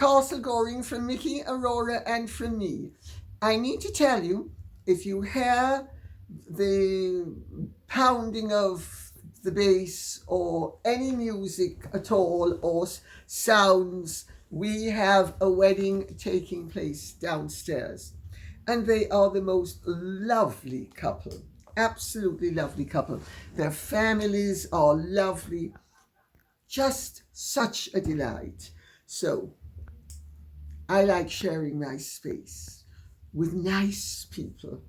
Castle Goring, from Mickey, Aurora, and from me. I need to tell you, if you hear the pounding of the bass or any music at all or sounds, we have a wedding taking place downstairs. And they are the most lovely couple, absolutely lovely couple. Their families are lovely, just such a delight. So I like sharing my space with nice people.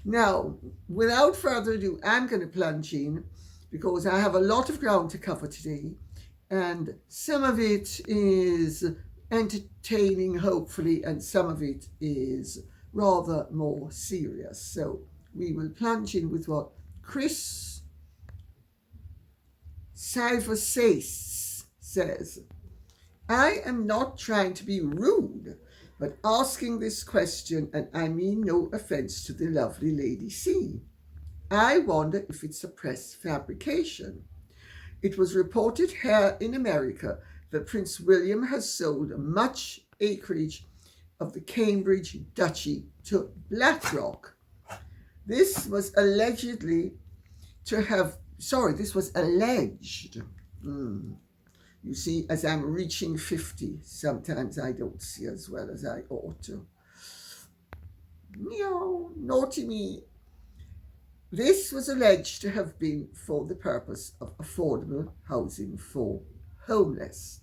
Now, without further ado, I'm going to plunge in because I have a lot of ground to cover today, and some of it is entertaining, hopefully, and some of it is rather more serious. So we will plunge in with what Chris Salvasace says. I am not trying to be rude, but asking this question, and I mean no offense to the lovely Lady C. I wonder if it's a press fabrication. It was reported here in America that Prince William has sold much acreage of the Cambridge Duchy to BlackRock. This was alleged. You see, as I'm reaching 50, sometimes I don't see as well as I ought to. Naughty me. This was alleged to have been for the purpose of affordable housing for homeless.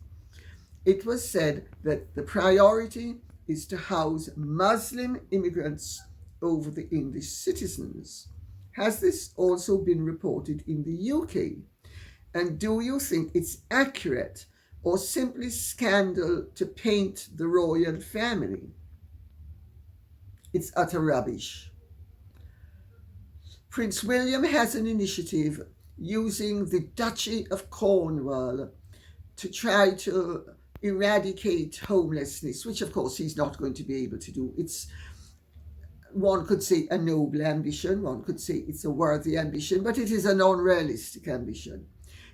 It was said that the priority is to house Muslim immigrants over the English citizens. Has this also been reported in the UK? And do you think it's accurate or simply scandal to paint the royal family? It's utter rubbish. Prince William has an initiative using the Duchy of Cornwall to try to eradicate homelessness, which of course he's not going to be able to do. It's, one could say, a noble ambition, one could say it's a worthy ambition, but it is an unrealistic ambition.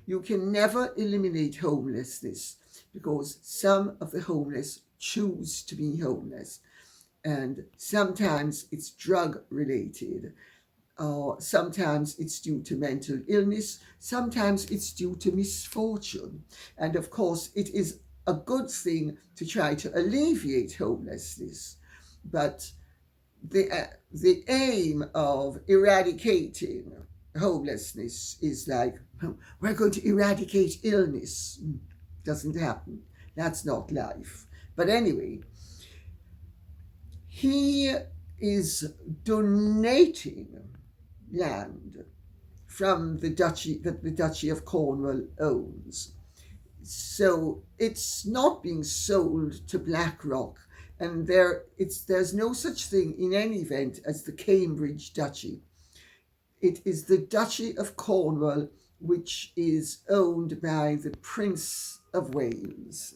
You can never eliminate homelessness because some of the homeless choose to be homeless. And sometimes it's drug related, or sometimes it's due to mental illness, sometimes it's due to misfortune. And of course, it is a good thing to try to alleviate homelessness. But the aim of eradicating homelessness is like, we're going to eradicate illness. Doesn't happen. That's not life. But anyway, he is donating land from the duchy that the Duchy of Cornwall owns. So it's not being sold to BlackRock, and there's no such thing in any event as the Cambridge Duchy. It is the Duchy of Cornwall, which is owned by the Prince of Wales.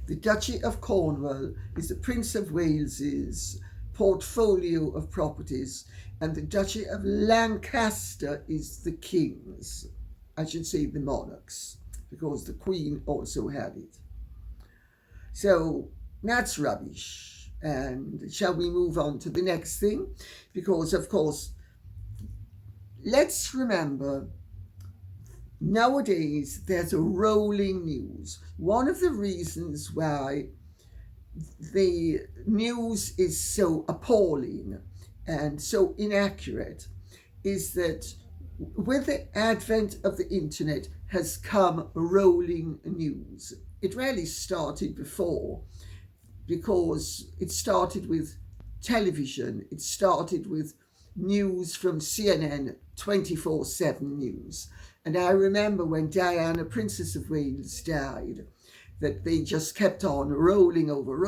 The Duchy of Cornwall is the Prince of Wales's portfolio of properties, and the Duchy of Lancaster is the King's. I should say the monarch's, because the Queen also had it. So that's rubbish. And shall we move on to the next thing? Because, of course, let's remember, nowadays there's a rolling news. One of the reasons why the news is so appalling and so inaccurate is that with the advent of the internet has come rolling news. It really started before, because it started with television. It started with news from CNN, 24/7 news. And I remember when Diana, Princess of Wales, died, that they just kept on rolling over,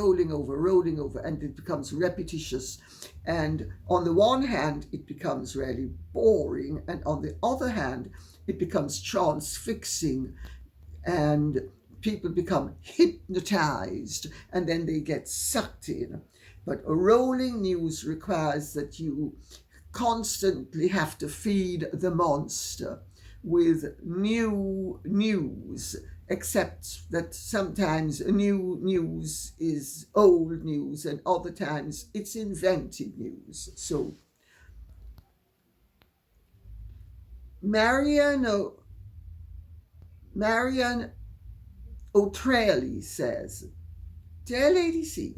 and it becomes repetitious. And on the one hand, it becomes really boring, and on the other hand, it becomes transfixing, and people become hypnotized, and then they get sucked in. But a rolling news requires that you constantly have to feed the monster with new news except that sometimes new news is old news and other times it's invented news. So Marian, Marian O'Trelly says, Dear Lady C,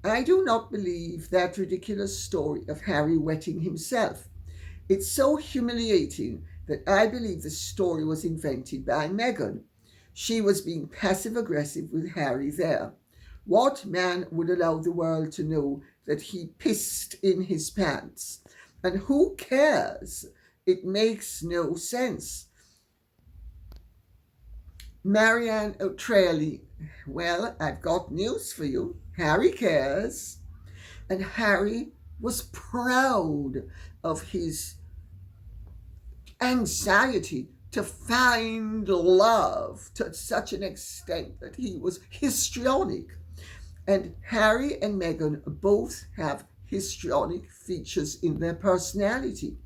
I do not believe that ridiculous story of Harry wetting himself. It's so humiliating that I believe the story was invented by Meghan. She was being passive aggressive with Harry there. What man would allow the world to know that he pissed in his pants? And who cares? It makes no sense. Marianne O'Trelly, well, I've got news for you. Harry cares. And Harry was proud of his anxiety to find love to such an extent that he was histrionic. And Harry and Meghan both have histrionic features in their personality.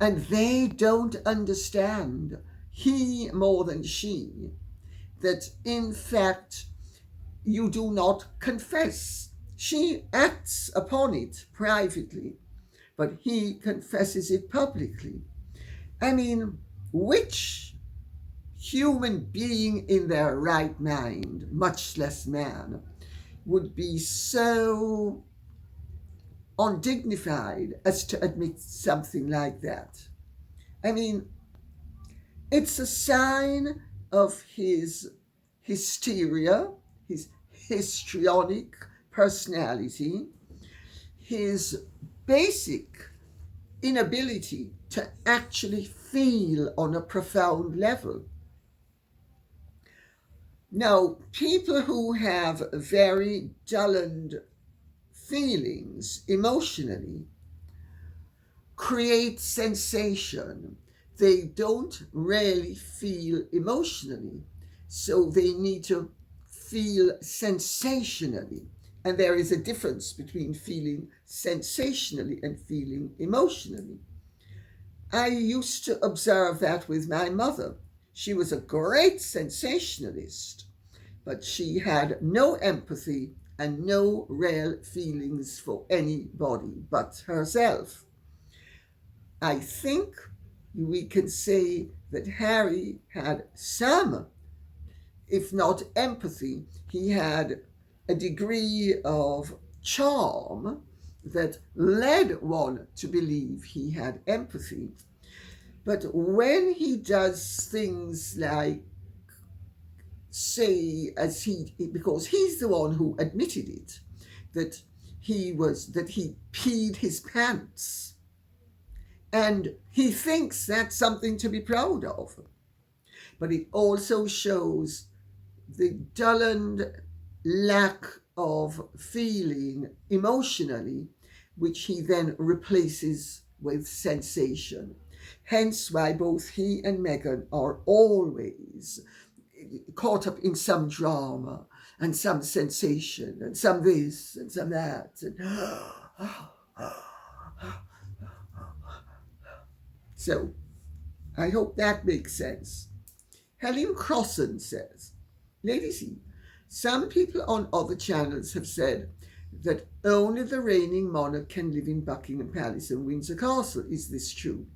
And they don't understand, he more than she, that in fact you do not confess. She acts upon it privately, but he confesses it publicly. I mean, which human being in their right mind, much less man, would be so undignified as to admit something like that? I mean, it's a sign of his hysteria, his histrionic personality, his basic inability to actually feel on a profound level. Now, people who have very dulled feelings emotionally create sensation. They don't really feel emotionally, so they need to feel sensationally. And there is a difference between feeling sensationally and feeling emotionally. I used to observe that with my mother. She was a great sensationalist, but she had no empathy and no real feelings for anybody but herself. I think we can say that Harry had some, if not empathy, he had a degree of charm that led one to believe he had empathy. But when he does things like say, because he's the one who admitted it, that he peed his pants, and he thinks that's something to be proud of. But it also shows the dulled lack of feeling emotionally, which he then replaces with sensation. Hence why both he and Meghan are always caught up in some drama and some sensation and some this and some that. So, I hope that makes sense. Helen Crossan says, Lady C, some people on other channels have said that only the reigning monarch can live in Buckingham Palace and Windsor Castle. Is this true?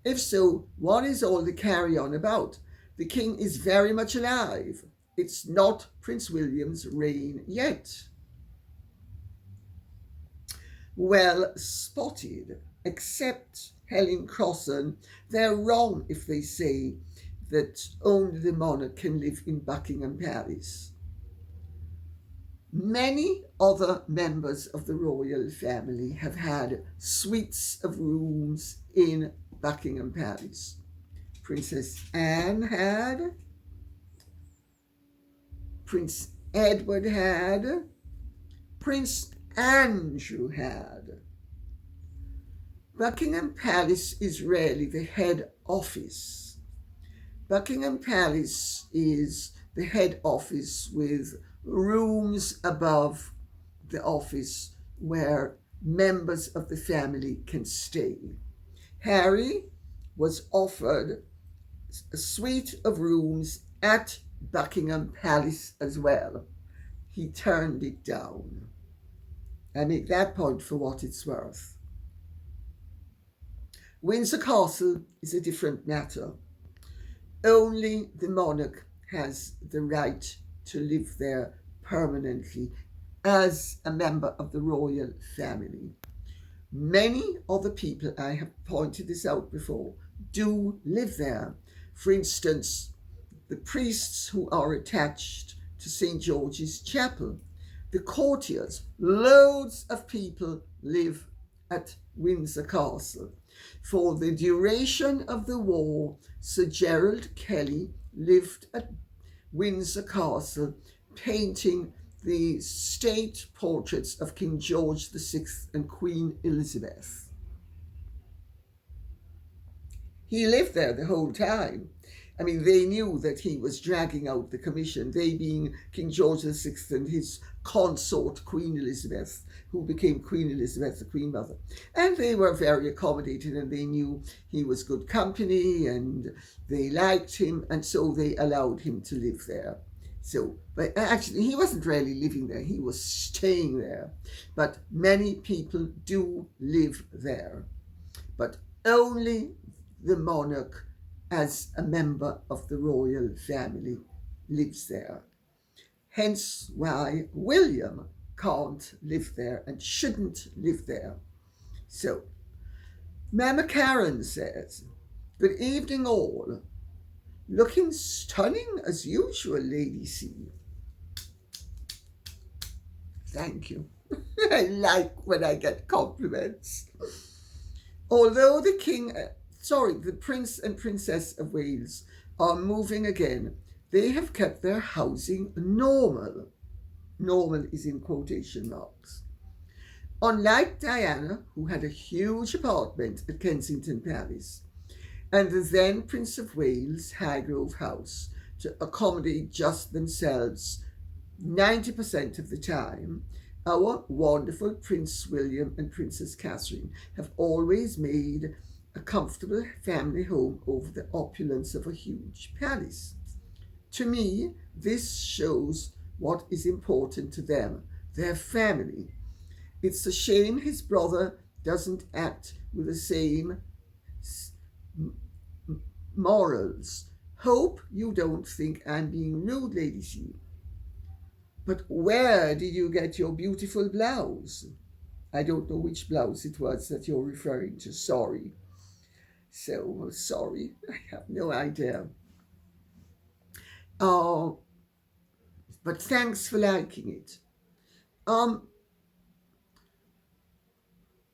If so, what is all the carry-on about? The king is very much alive. It's not Prince William's reign yet. Well spotted, except Helen Crossan, they're wrong if they say that only the monarch can live in Buckingham Palace. Many other members of the royal family have had suites of rooms in Buckingham Palace. Princess Anne had, Prince Edward had, Prince Andrew had. Buckingham Palace is really the head office. Buckingham Palace is the head office with rooms above the office where members of the family can stay. Harry was offered a suite of rooms at Buckingham Palace as well. He turned it down. I make that point for what it's worth. Windsor Castle is a different matter. Only the monarch has the right to live there permanently as a member of the royal family. Many other people, I have pointed this out before, do live there. For instance, the priests who are attached to St. George's Chapel, the courtiers, loads of people live at Windsor Castle. For the duration of the war, Sir Gerald Kelly lived at Windsor Castle painting the state portraits of King George VI and Queen Elizabeth. He lived there the whole time. I mean, they knew that he was dragging out the commission, they being King George VI and his consort, Queen Elizabeth, who became Queen Elizabeth, the Queen Mother. And they were very accommodated, and they knew he was good company and they liked him, and so they allowed him to live there. So, but actually, he wasn't really living there, he was staying there. But many people do live there. But only the monarch, as a member of the royal family, lives there. Hence why William can't live there and shouldn't live there. So, Mama Karen says, "Good evening all. Looking stunning as usual, Lady C." Thank you. I like when I get compliments. Although the Prince and Princess of Wales are moving again, they have kept their housing normal. Normal is in quotation marks. Unlike Diana, who had a huge apartment at Kensington Palace, and the then Prince of Wales Highgrove House to accommodate just themselves 90% of the time, our wonderful Prince William and Princess Catherine have always made a comfortable family home over the opulence of a huge palace. To me, this shows what is important to them, their family. It's a shame his brother doesn't act with the same morals. Hope you don't think I'm being rude, Lady C. But where did you get your beautiful blouse? I don't know which blouse it was that you're referring to, sorry. So sorry, I have no idea. But thanks for liking it.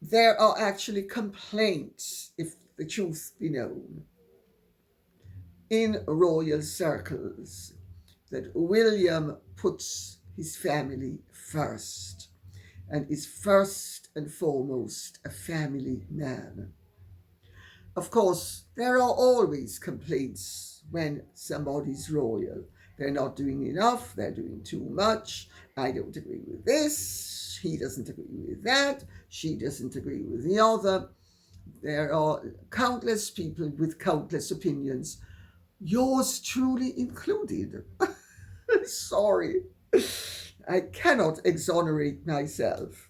There are actually complaints, if the truth be known, in royal circles that William puts his family first and is first and foremost a family man. Of course, there are always complaints when somebody's royal. They're not doing enough, they're doing too much, I don't agree with this, he doesn't agree with that, she doesn't agree with the other. There are countless people with countless opinions, yours truly included. Sorry, I cannot exonerate myself.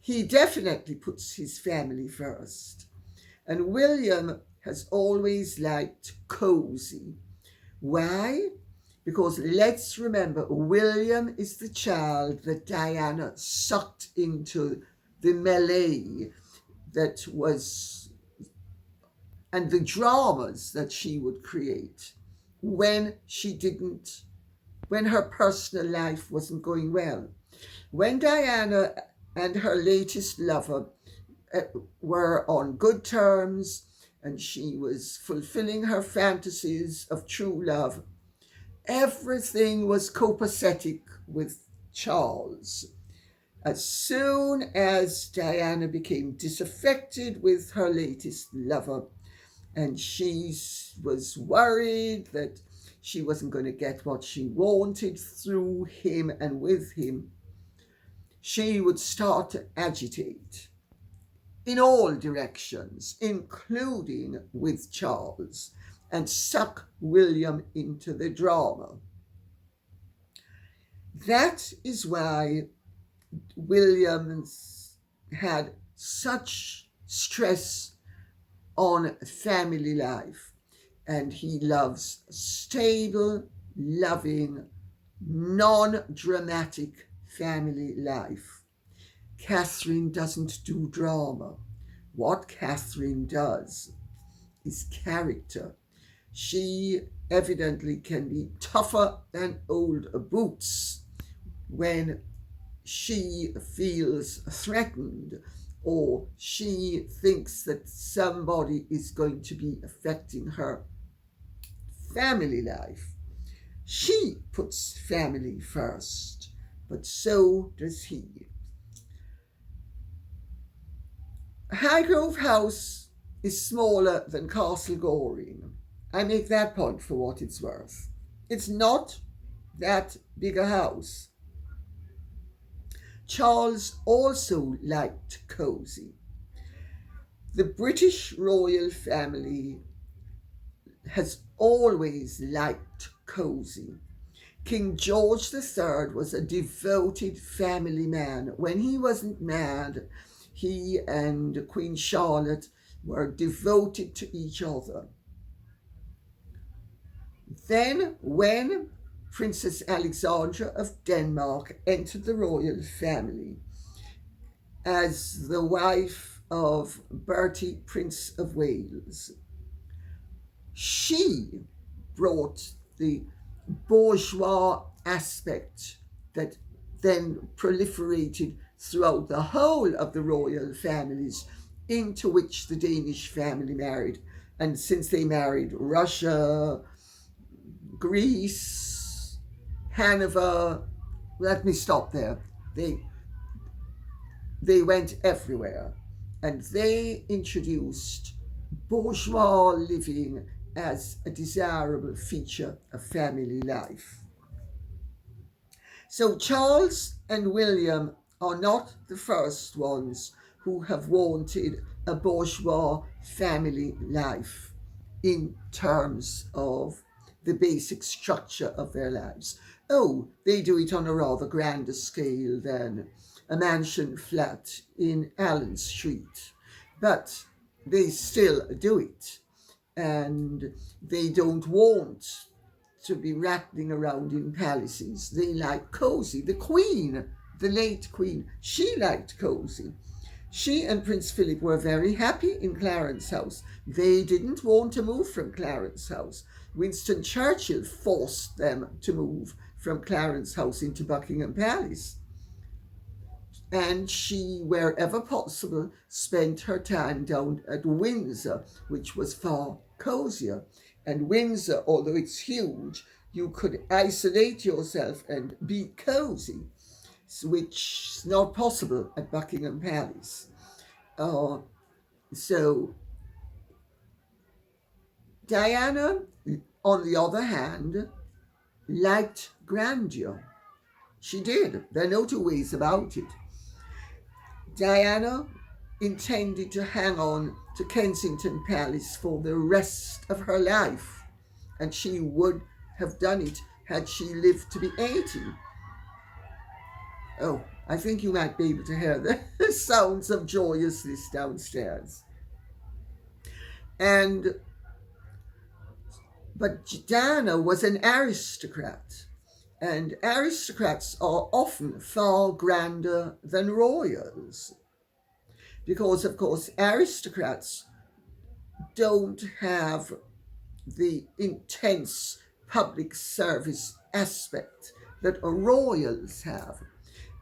He definitely puts his family first. And William has always liked cozy. Why? Because let's remember, William is the child that Diana sucked into the melee that was, and the dramas that she would create when her personal life wasn't going well. When Diana and her latest lover were on good terms and she was fulfilling her fantasies of true love, everything was copacetic with Charles. As soon as Diana became disaffected with her latest lover and she was worried that she wasn't going to get what she wanted through him and with him, she would start to agitate in all directions, including with Charles. and suck William into the drama. That is why Williams had such stress on family life, and he loves stable, loving, non-dramatic family life. Catherine doesn't do drama. What Catherine does is character. She evidently can be tougher than old boots when she feels threatened or she thinks that somebody is going to be affecting her family life. She puts family first, but so does he. Highgrove House is smaller than Castle Goring. I make that point for what it's worth. It's not that big a house. Charles also liked cosy. The British royal family has always liked cosy. King George III was a devoted family man. When he wasn't mad, he and Queen Charlotte were devoted to each other. Then, when Princess Alexandra of Denmark entered the royal family as the wife of Bertie, Prince of Wales, she brought the bourgeois aspect that then proliferated throughout the whole of the royal families, into which the Danish family married. And since they married Russia, Greece, Hanover, let me stop there. They went everywhere, and they introduced bourgeois living as a desirable feature of family life. So Charles and William are not the first ones who have wanted a bourgeois family life in terms of the basic structure of their lives. Oh, they do it on a rather grander scale than a mansion flat in Allen Street, but they still do it, and they don't want to be rattling around in palaces. They like cozy. The Queen, the late Queen, she liked cozy. She and Prince Philip were very happy in Clarence House. They didn't want to move from Clarence House. Winston Churchill forced them to move from Clarence House into Buckingham Palace. And she, wherever possible, spent her time down at Windsor, which was far cozier. And Windsor, although it's huge, you could isolate yourself and be cozy, which is not possible at Buckingham Palace. So Diana, on the other hand, liked grandeur. She did. There are no two ways about it. Diana intended to hang on to Kensington Palace for the rest of her life, and she would have done it had she lived to be 80. Oh, I think you might be able to hear the sounds of joyousness downstairs. But Diana was an aristocrat, and aristocrats are often far grander than royals, because, of course, aristocrats don't have the intense public service aspect that royals have.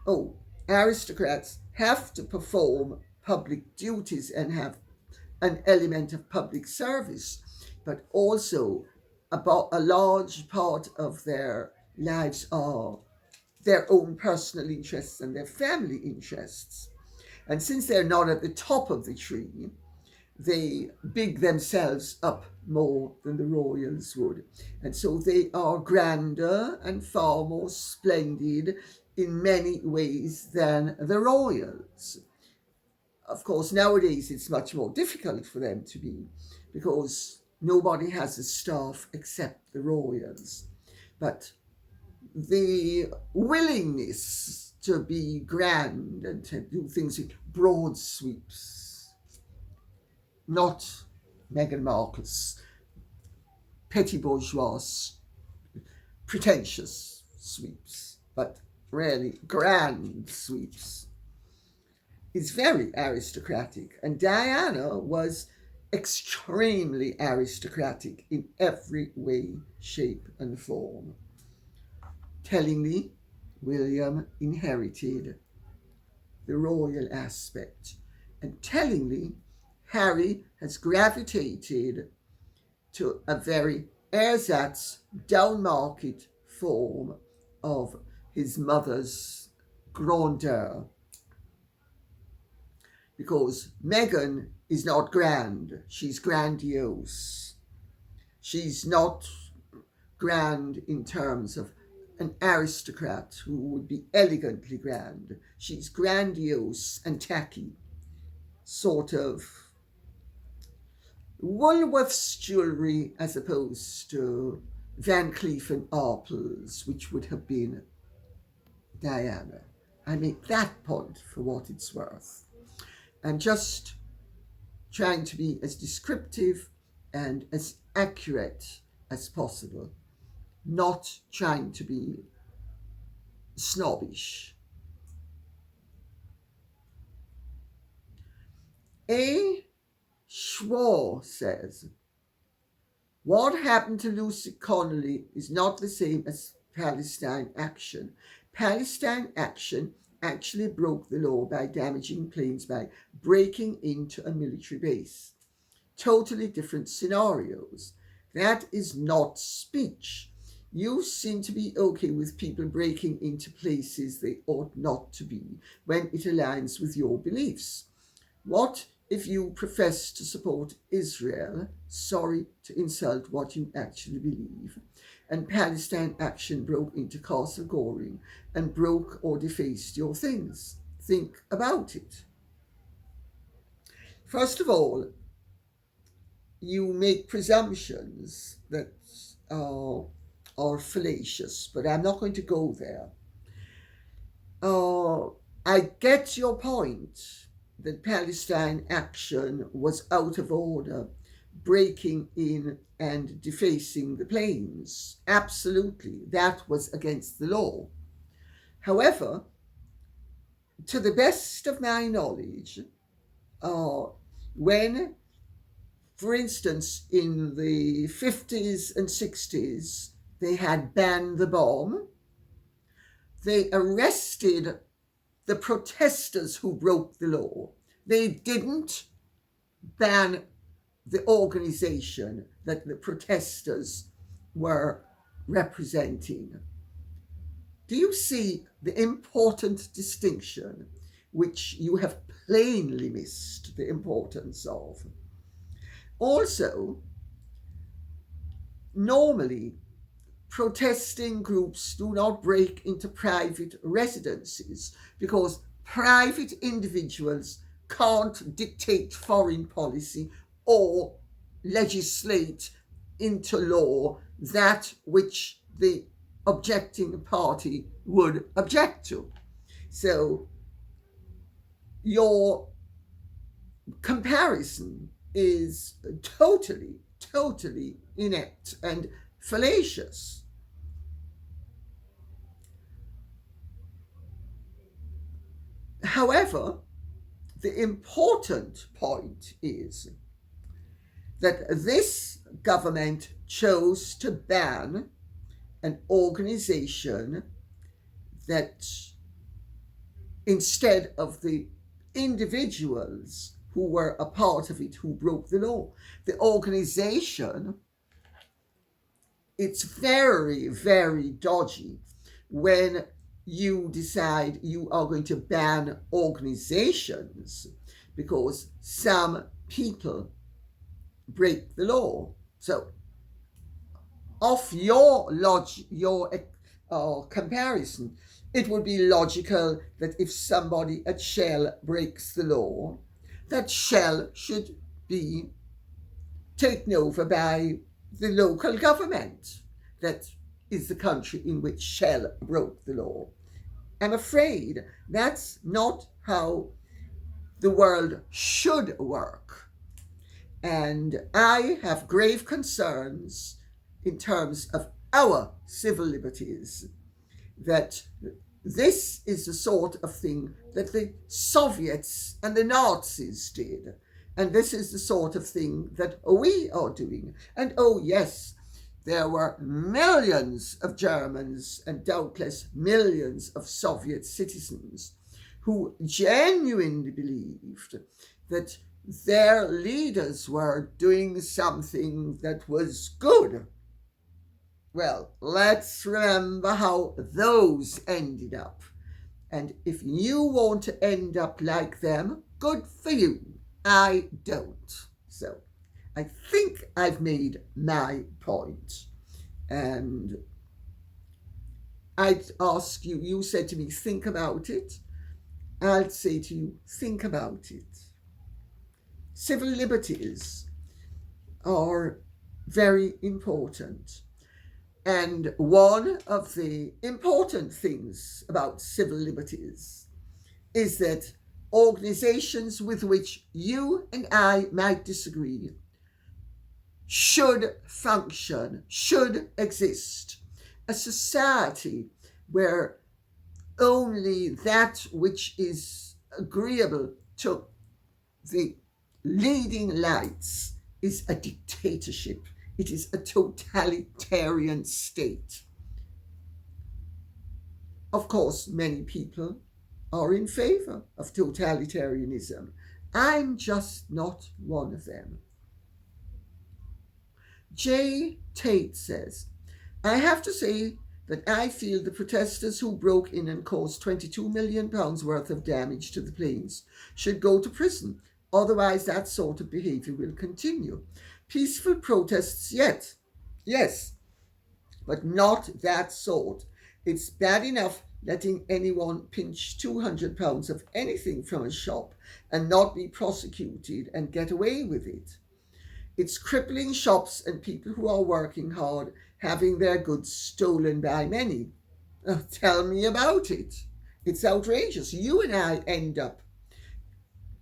Oh, aristocrats have to perform public duties and have an element of public service, but also about a large part of their lives are their own personal interests and their family interests. And since they're not at the top of the tree, they big themselves up more than the royals would. And so they are grander and far more splendid in many ways than the royals. Of course, nowadays it's much more difficult for them to be, because Nobody has a staff except the royals. But the willingness to be grand and to do things in broad sweeps, not Meghan Markle's petty bourgeois, pretentious sweeps, but really grand sweeps, is very aristocratic. And Diana was extremely aristocratic in every way, shape, and form. Tellingly, William inherited the royal aspect, and tellingly, Harry has gravitated to a very ersatz, downmarket form of his mother's grandeur. Because Meghan is not grand, she's grandiose. She's not grand in terms of an aristocrat who would be elegantly grand. She's grandiose and tacky, sort of Woolworth's jewellery as opposed to Van Cleef and Arpels, which would have been Diana. I make that point for what it's worth. And just trying to be as descriptive and as accurate as possible, not trying to be snobbish. A. Schwar says, what happened to Lucy Connolly is not the same as Palestine action. Palestine action actually broke the law by damaging planes by breaking into a military base. Totally different scenarios. That is not speech. You seem to be okay with people breaking into places they ought not to be when it aligns with your beliefs. What if you profess to support Israel? Sorry to insult what you actually believe. And Palestine action broke into Castle Goring and broke or defaced your things. Think about it. First of all, you make presumptions that are fallacious, but I'm not going to go there. I get your point that Palestine action was out of order, breaking in and defacing the planes. Absolutely, that was against the law. However, to the best of my knowledge, when, for instance, in the 50s and 60s, they had banned the bomb, they arrested the protesters who broke the law. They didn't ban the organization that the protesters were representing. Do you see the important distinction, which you have plainly missed the importance of? Also, normally, protesting groups do not break into private residences because private individuals can't dictate foreign policy or legislate into law that which the objecting party would object to. So your comparison is totally inept and fallacious. However, the important point is that this government chose to ban an organization that, instead of the individuals who were a part of it who broke the law, the organization, it's very, very dodgy when you decide you are going to ban organizations because some people break the law. So, off your comparison, it would be logical that if somebody at Shell breaks the law, that Shell should be taken over by the local government that is the country in which Shell broke the law. I'm afraid that's not how the world should work. And I have grave concerns in terms of our civil liberties, that this is the sort of thing that the Soviets and the Nazis did. And this is the sort of thing that we are doing. And oh yes, there were millions of Germans and doubtless millions of Soviet citizens who genuinely believed that their leaders were doing something that was good. Well, let's remember how those ended up. And if you want to end up like them, good for you. I don't. So I think I've made my point. And I'd ask you, you said to me, think about it. I'd say to you, think about it. Civil liberties are very important. And one of the important things about civil liberties is that organizations with which you and I might disagree should function, should exist. A society where only that which is agreeable to the leading lights is a dictatorship. It is a totalitarian state. Of course, many people are in favor of totalitarianism. I'm just not one of them. J. Tate says, I have to say that I feel the protesters who broke in and caused £22 million worth of damage to the planes should go to prison. Otherwise, that sort of behavior will continue. Peaceful protests, yes, but not that sort. It's bad enough letting anyone pinch £200 of anything from a shop and not be prosecuted and get away with it. It's crippling shops and people who are working hard having their goods stolen by many. Tell me about it. It's outrageous. You and I end up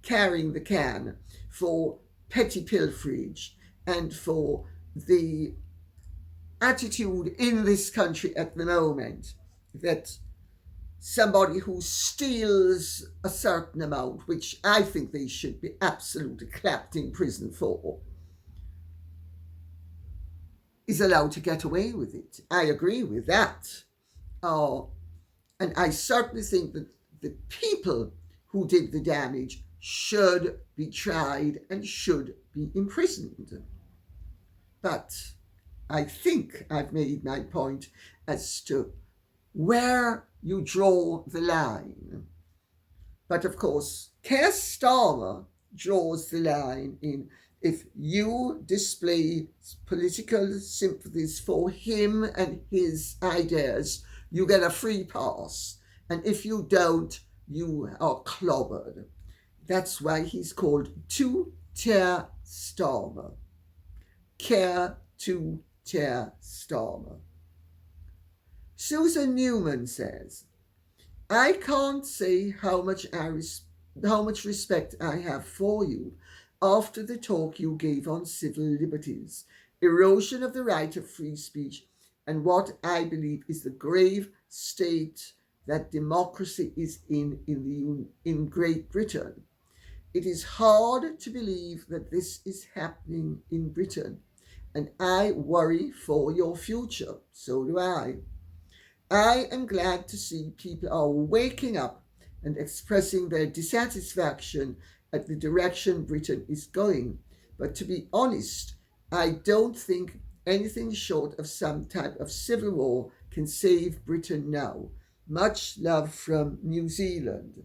carrying the can for petty pilferage and for the attitude in this country at the moment that somebody who steals a certain amount, which I think they should be absolutely clapped in prison for, is allowed to get away with it. I agree with that. And I certainly think that the people who did the damage should be tried and should be imprisoned. But I think I've made my point as to where you draw the line. But of course, Keir Starmer draws the line in if you display political sympathies for him and his ideas, you get a free pass. And if you don't, you are clobbered. That's why he's called Two-Tier Starmer. Keir Two-Tier Starmer. Susan Newman says, I can't say how much respect I have for you after the talk you gave on civil liberties, erosion of the right of free speech, and what I believe is the grave state that democracy is in Great Britain. It is hard to believe that this is happening in Britain, and I worry for your future. So do I. I am glad to see people are waking up and expressing their dissatisfaction at the direction Britain is going. But to be honest, I don't think anything short of some type of civil war can save Britain now. Much love from New Zealand.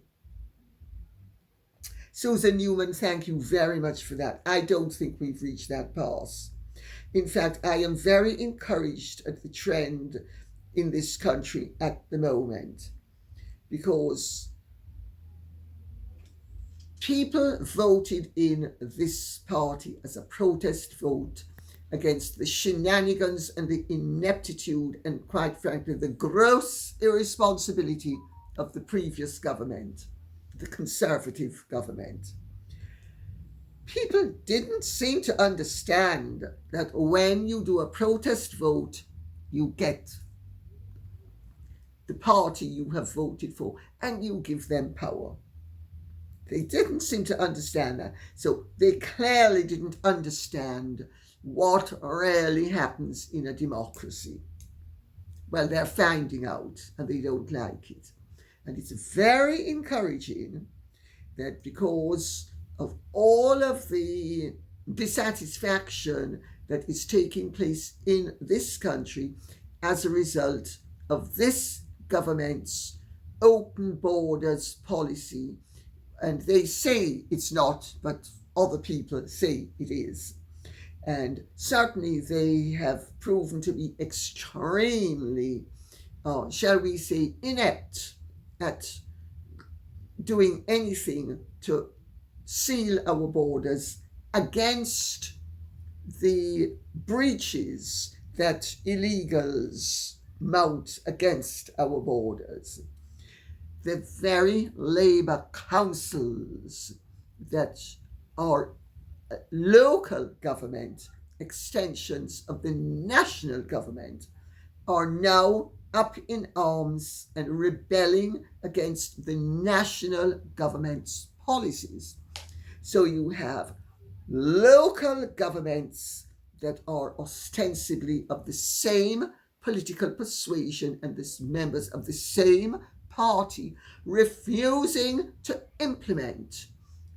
Susan Newman, thank you very much for that. I don't think we've reached that pass. In fact, I am very encouraged at the trend in this country at the moment, because People voted in this party as a protest vote against the shenanigans and the ineptitude and, quite frankly, the gross irresponsibility of the previous government, the Conservative government. People didn't seem to understand that when you do a protest vote, you get the party you have voted for and you give them power. They didn't seem to understand that. So they clearly didn't understand what really happens in a democracy. Well, they're finding out and they don't like it. And it's very encouraging that because of all of the dissatisfaction that is taking place in this country as a result of this government's open borders policy, and they say it's not, but other people say it is. And certainly they have proven to be extremely, shall we say, inept at doing anything to seal our borders against the breaches that illegals mount against our borders. The very Labour councils that are local government extensions of the national government are now up in arms and rebelling against the national government's policies. So you have local governments that are ostensibly of the same political persuasion and the members of the same party refusing to implement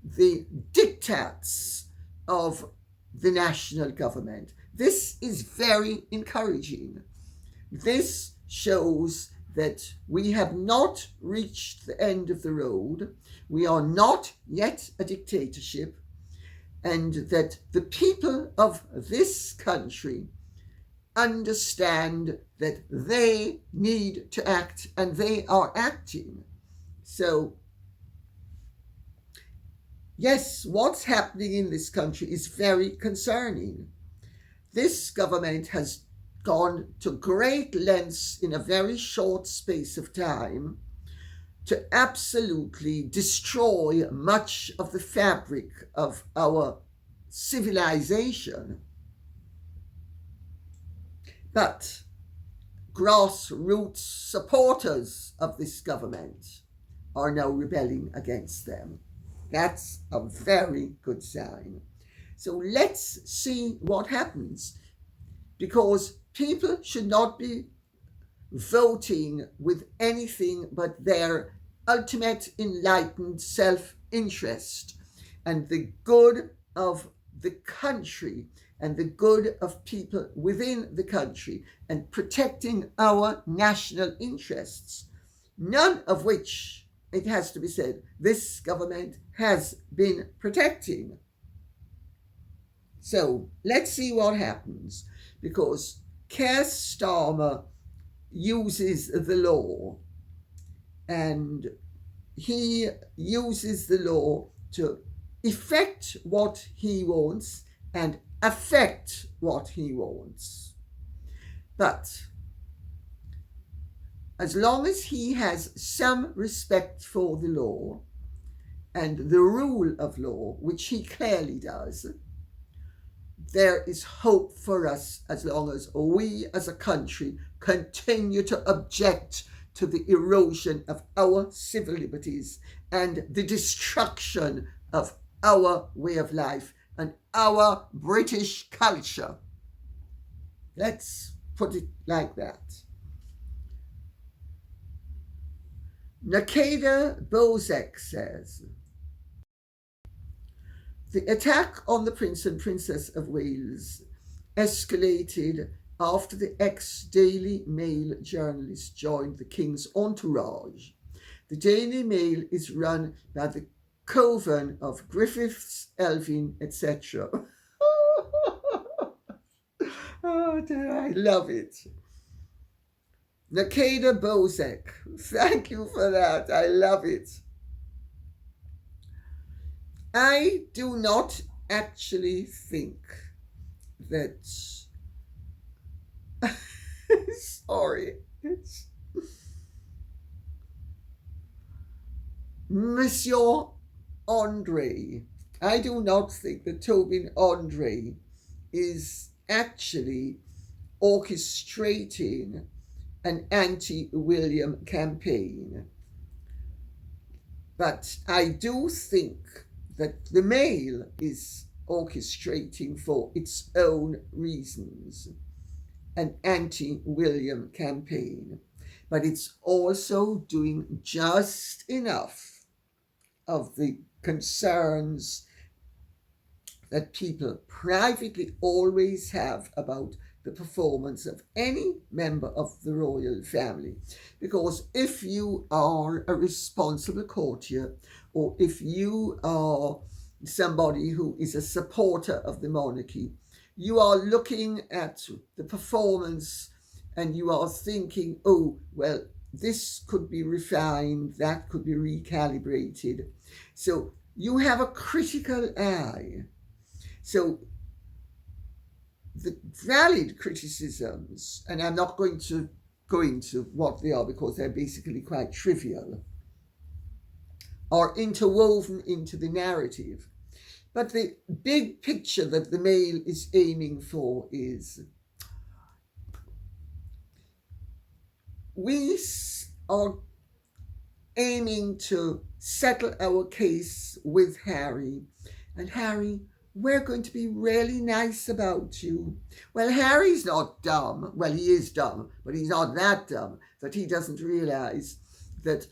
the diktats of the national government. This is very encouraging. This shows that we have not reached the end of the road. We are not yet a dictatorship, and that the people of this country understand that they need to act and they are acting. So, yes, what's happening in this country is very concerning. This government has gone to great lengths in a very short space of time to absolutely destroy much of the fabric of our civilization. But grassroots supporters of this government are now rebelling against them. That's a very good sign. So let's see what happens, because people should not be voting with anything but their ultimate enlightened self-interest and the good of the country and the good of people within the country and protecting our national interests, none of which, it has to be said, this government has been protecting. So let's see what happens, because Keir Starmer uses the law, and he uses the law to effect what he wants and affect what he wants. But as long as he has some respect for the law and the rule of law, which he clearly does, there is hope for us as long as we as a country continue to object to the erosion of our civil liberties and the destruction of our way of life and our British culture. Let's put it like that. Nakeda Bozek says, the attack on the Prince and Princess of Wales escalated after the ex-Daily Mail journalist joined the King's entourage. The Daily Mail is run by the coven of Griffiths, Elvin, etc. Oh dear, I love it. Nakeda Bozek, thank you for that. I love it. I do not actually think that. Sorry. Monsieur Andre. I do not think that Tobin Andre is actually orchestrating an anti-William campaign. But I do think that the Mail is orchestrating for its own reasons an anti-William campaign. But it's also doing just enough of the concerns that people privately always have about the performance of any member of the royal family. Because if you are a responsible courtier, or if you are somebody who is a supporter of the monarchy, you are looking at the performance and you are thinking, oh, well, this could be refined, that could be recalibrated. So you have a critical eye. So the valid criticisms, and I'm not going to go into what they are because they're basically quite trivial, are interwoven into the narrative. But the big picture that the Mail is aiming for is we are aiming to settle our case with Harry. And Harry, we're going to be really nice about you. Well, Harry's not dumb. Well, he is dumb, but he's not that dumb that he doesn't realize that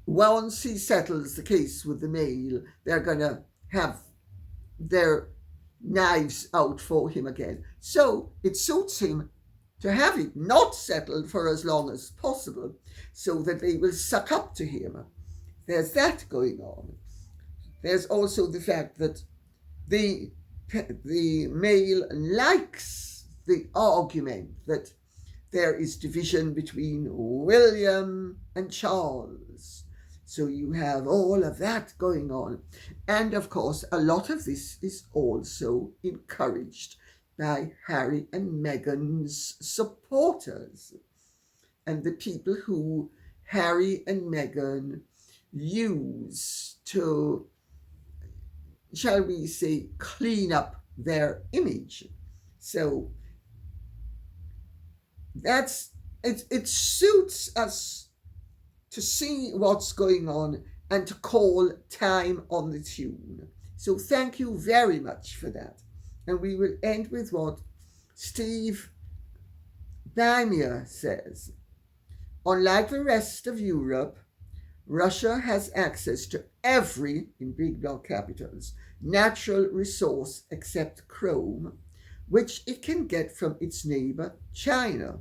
once he settles the case with the Mail, they're going to have their knives out for him again. So it suits him to have it not settled for as long as possible so that they will suck up to him. There's that going on. There's also the fact that the Mail likes the argument that there is division between William and Charles. So you have all of that going on. And of course, a lot of this is also encouraged by Harry and Meghan's supporters and the people who Harry and Meghan use to, shall we say, clean up their image. So it suits us to see what's going on and to call time on the tune. So thank you very much for that. And we will end with what Steve Bannier says. Unlike the rest of Europe, Russia has access to every, in big block capitals, natural resource except chrome, which it can get from its neighbor, China.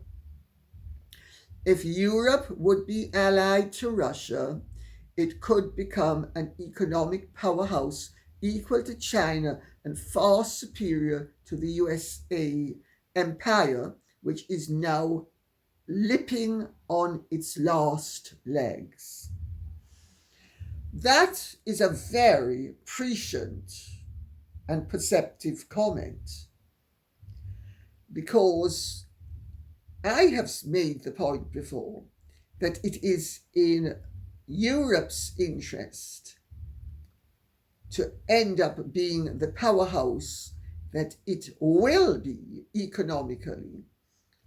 If Europe would be allied to Russia, it could become an economic powerhouse equal to China and far superior to the USA empire, which is now lipping on its last legs. That is a very prescient and perceptive comment, because I have made the point before that it is in Europe's interest to end up being the powerhouse that it will be economically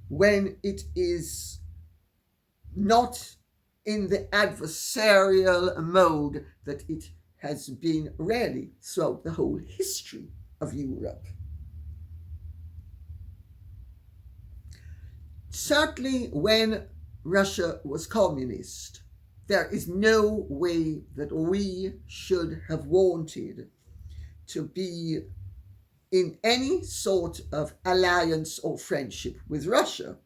when it is not in the adversarial mode that it has been really throughout the whole history of Europe. Certainly when Russia was communist, there is no way that we should have wanted to be in any sort of alliance or friendship with Russia.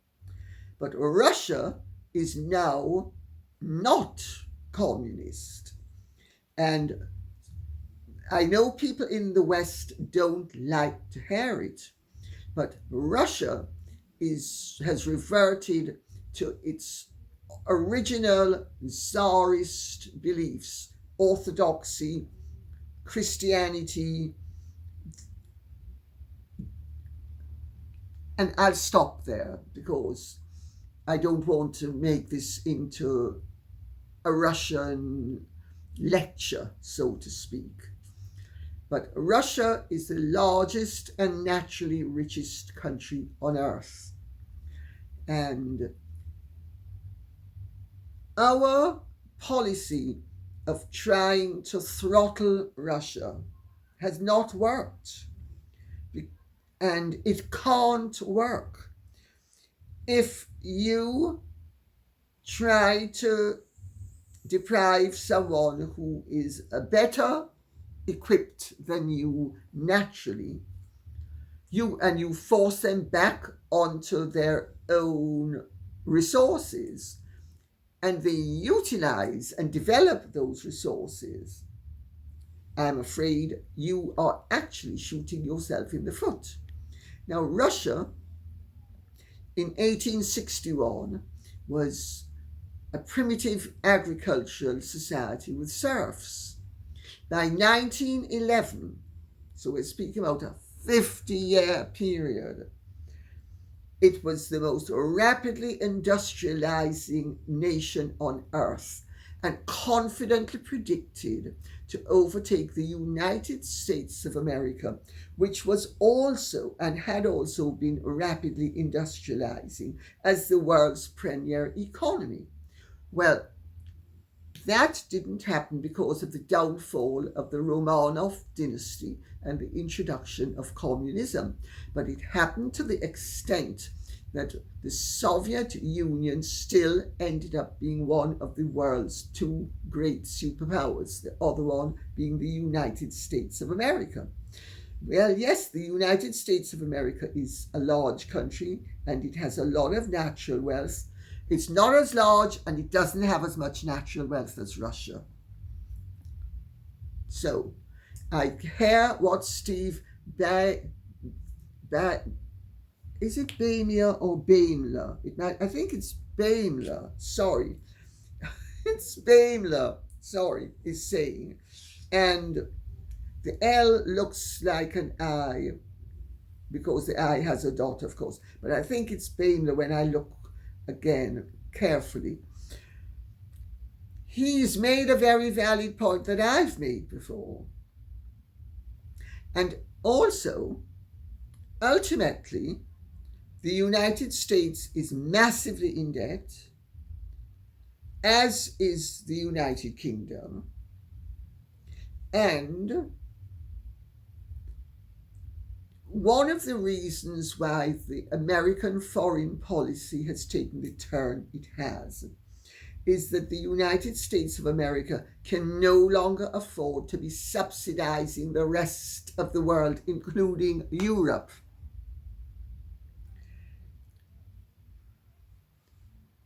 But Russia is now not communist. And I know people in the West don't like to hear it, but Russia has reverted to its original Tsarist beliefs, orthodoxy, Christianity, and I'll stop there because I don't want to make this into a Russian lecture, so to speak. But Russia is the largest and naturally richest country on earth. And our policy of trying to throttle Russia has not worked. And it can't work. If you try to deprive someone who is better equipped than you naturally, you force them back onto their own resources, and they utilize and develop those resources, I'm afraid you are actually shooting yourself in the foot. Now, Russia in 1861 was a primitive agricultural society with serfs. By 1911, so we're speaking about a 50-year period, it was the most rapidly industrializing nation on earth and confidently predicted to overtake the United States of America, which was also and had also been rapidly industrializing as the world's premier economy. Well, that didn't happen because of the downfall of the Romanov dynasty and the introduction of communism, but it happened to the extent that the Soviet Union still ended up being one of the world's two great superpowers, the other one being the United States of America. Well, yes, the United States of America is a large country and it has a lot of natural wealth. It's not as large and it doesn't have as much natural wealth as Russia. So, I hear what Steve is it Baimler or Baimler? I think it's Baimler. Sorry. It's Baimler. Sorry, is saying. And the L looks like an I because the I has a dot, of course. But I think it's Baimler when I look again carefully. He's made a very valid point that I've made before. And also, ultimately, the United States is massively in debt, as is the United Kingdom. And one of the reasons why the American foreign policy has taken the turn it has is that the United States of America can no longer afford to be subsidizing the rest of the world, including Europe.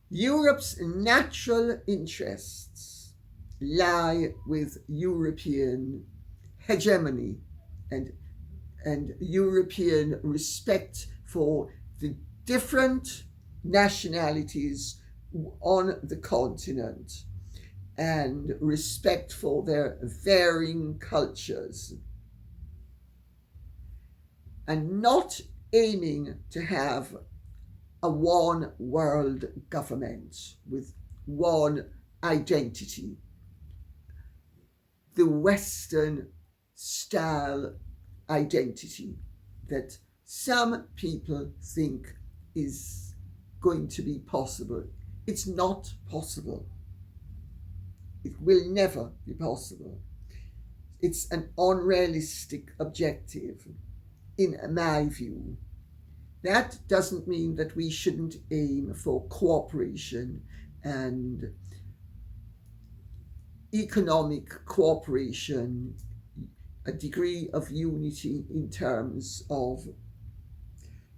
Europe's natural interests lie with European hegemony and European respect for the different nationalities on the continent and respect for their varying cultures, and not aiming to have a one world government with one identity, the Western style identity that some people think is going to be possible. It's not possible. It will never be possible. It's an unrealistic objective, in my view. That doesn't mean that we shouldn't aim for cooperation and economic cooperation, a degree of unity in terms of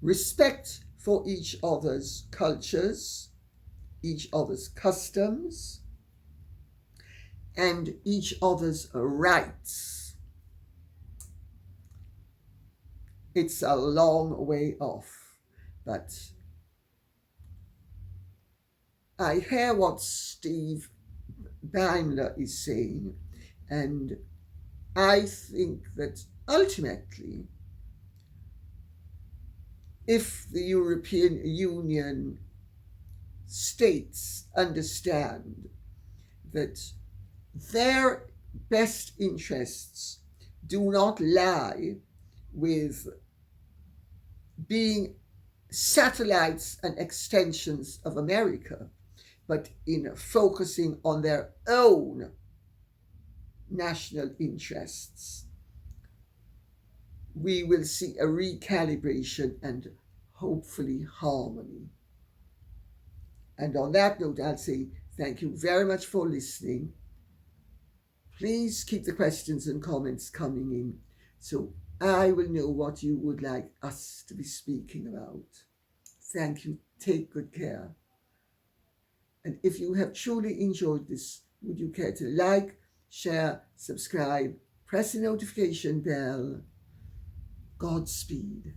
respect for each other's cultures, each other's customs, and each other's rights. It's a long way off, but I hear what Steve Daimler is saying, and I think that ultimately, if the European Union states understand that their best interests do not lie with being satellites and extensions of America, but in focusing on their own national interests, we will see a recalibration and hopefully harmony. And on that note, I'll say thank you very much for listening. Please keep the questions and comments coming in so I will know what you would like us to be speaking about. Thank you. Take good care. And if you have truly enjoyed this, would you care to like, share, subscribe, press the notification bell? Godspeed.